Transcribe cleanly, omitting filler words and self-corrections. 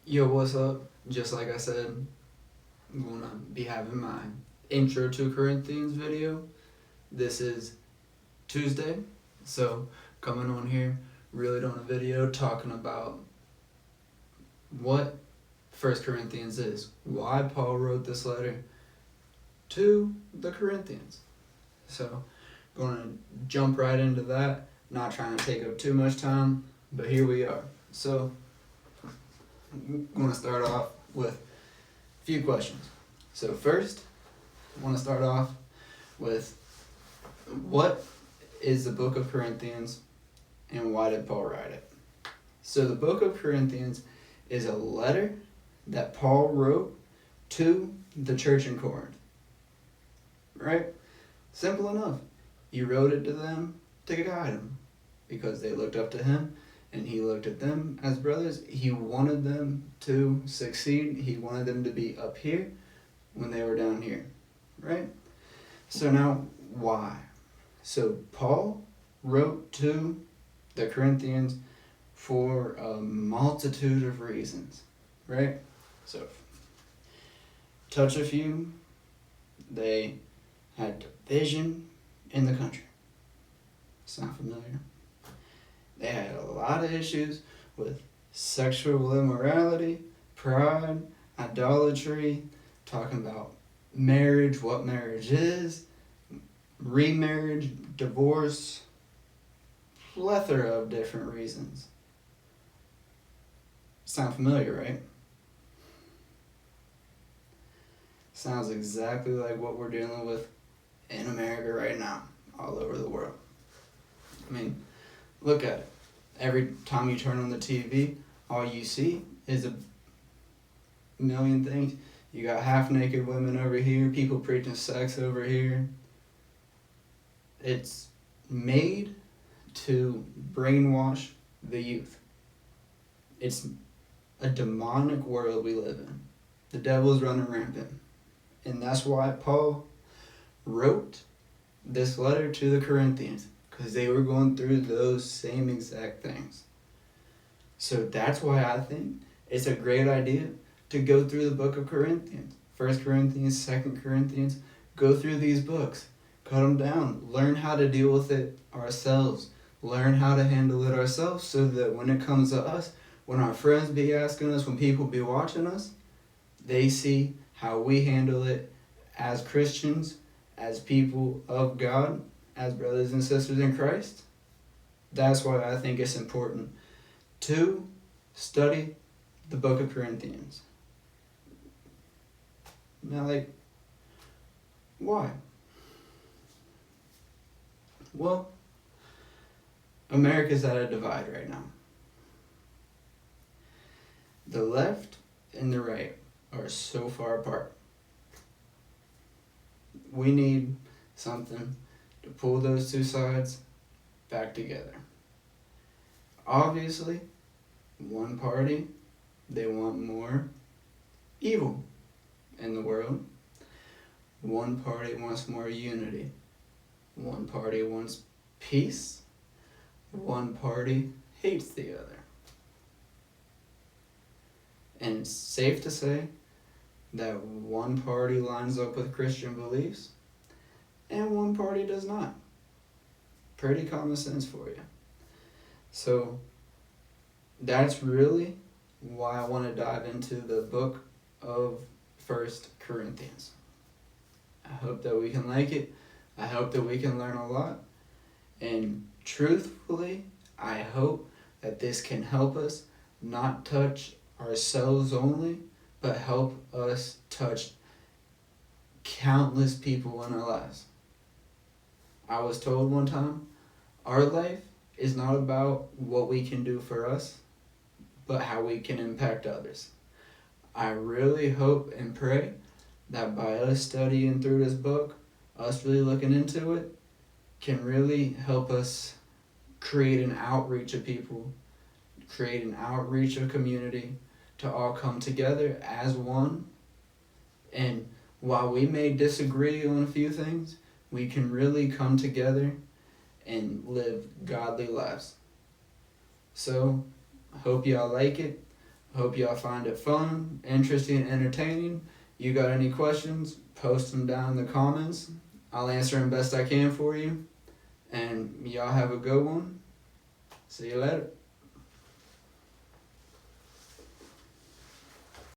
Yo, what's up? Just like I said, I'm gonna be having my intro to Corinthians video. This is Tuesday, so coming on here, really doing a video talking about what First Corinthians is, why Paul wrote this letter to the Corinthians. So, gonna jump right into that. Not trying to take up too much time, but here we are. So, I'm gonna start off with a few questions. So first, I want to start off with what is the book of Corinthians and why did Paul write it? So the book of Corinthians is a letter that Paul wrote to the church in Corinth. Right? Simple enough. He wrote it to them to guide them because they looked up to him and he looked at them as brothers. He wanted them to succeed. He wanted them to be up here when they were down here, right? So now, why? So Paul wrote to the Corinthians for a multitude of reasons, right? So, touch a few, they had division in the country. Sound familiar? They had a lot of issues with sexual immorality, pride, idolatry, talking about marriage, what marriage is, remarriage, divorce, plethora of different reasons. Sound familiar, right? Sounds exactly like what we're dealing with in America right now, all over the world. I mean, look at it. Every time you turn on the TV, all you see is a million things. You got half-naked women over here, people preaching sex over here. It's made to brainwash the youth. It's a demonic world we live in. The devil's running rampant. And that's why Paul wrote this letter to the Corinthians, because they were going through those same exact things. So that's why I think it's a great idea to go through the book of Corinthians. 1 Corinthians, 2 Corinthians. Go through these books. Cut them down. Learn how to deal with it ourselves. Learn how to handle it ourselves so that when it comes to us, when our friends be asking us, when people be watching us, they see how we handle it as Christians, as people of God, as brothers and sisters in Christ. That's why I think it's important to study the book of Corinthians. Now, why? Well, America's at a divide right now. The left and the right are so far apart. We need something to pull those two sides back together. Obviously, one party, they want more evil in the world. One party wants more unity. One party wants peace. One party hates the other. And it's safe to say that one party lines up with Christian beliefs and one party does not. Pretty common sense for you. So that's really why I want to dive into the book of 1 Corinthians. I hope that we can like it. I hope that we can learn a lot. And truthfully, I hope that this can help us not touch ourselves only, but help us touch countless people in our lives. I was told one time, our life is not about what we can do for us, but how we can impact others. I really hope and pray that by us studying through this book, us really looking into it, can really help us create an outreach of people, create an outreach of community to all come together as one. And while we may disagree on a few things, we can really come together and live godly lives. So, I hope y'all like it. Hope y'all find it fun, interesting, and entertaining. You got any questions, post them down in the comments. I'll answer them best I can for you. And y'all have a good one. See you later.